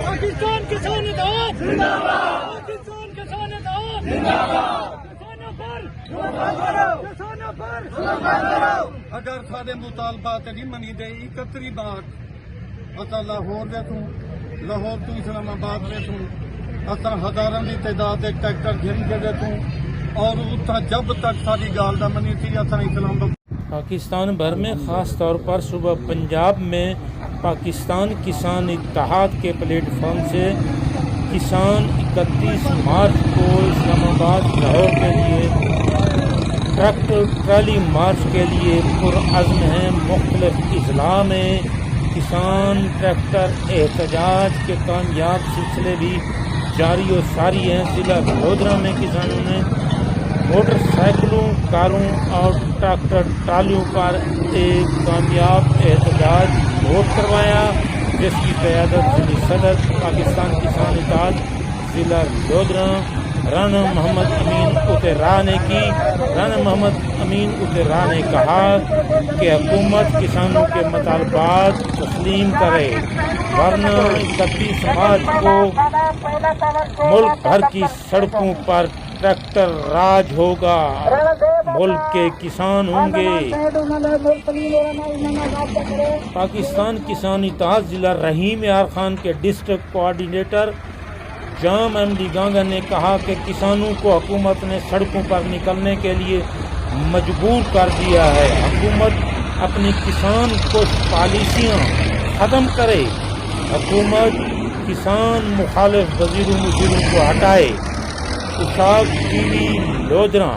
پاکستان کسان اتحاد زندہ باد، پاکستان کسان اتحاد زندہ باد، کسانوں پر اگر سارے مطالبات نہیں منی دے 31 بار اصل لاہور دے توں لاہور تو اسلام آباد دے توں اصل ہزاروں کی تعداد کے ٹریکٹر گھن کے دے توں اور اتنا جب تک ساری گال نہ منی تھی اصل اسلام آباد پاکستان بھر میں خاص طور پر صوبہ پنجاب میں پاکستان کسان اتحاد کے پلیٹ فارم سے کسان 31 مارچ کو اسلام آباد لاہور کے لیے ٹریکٹر ٹرالی مارچ کے لیے پرعزم ہیں۔ مختلف اضلاع میں کسان ٹریکٹر احتجاج کے کامیاب سلسلے بھی جاری و ساری ہیں۔ ضلع لودھرا میں کسانوں نے موٹر سائیکلوں، کاروں اور ٹریکٹر ٹرالیوں پر ایک کامیاب احتجاج ووٹ کروایا، جس کی قیادت ضلع صدر پاکستان کسان اتحاد ضلع لودھرا رانا محمد امین اترا نے کی۔ رانا محمد امین اترا نے کہا کہ حکومت کسانوں کے مطالبات تسلیم کرے، ورنہ 31 مارچ کو ملک بھر کی سڑکوں پر ٹریکٹر راج ہوگا، ملک کے کسان ہوں گے۔ پاکستان کسان اتحاد ضلع رحیم یار خان کے ڈسٹرکٹ کوآرڈینیٹر جام ایم ڈی گانگا نے کہا کہ کسانوں کو حکومت نے سڑکوں پر نکلنے کے لیے مجبور کر دیا ہے۔ حکومت اپنی کسان کش پالیسیاں ختم کرے، حکومت کسان مخالف وزیروں کو ہٹائے۔ Ishaq T V Lodhra.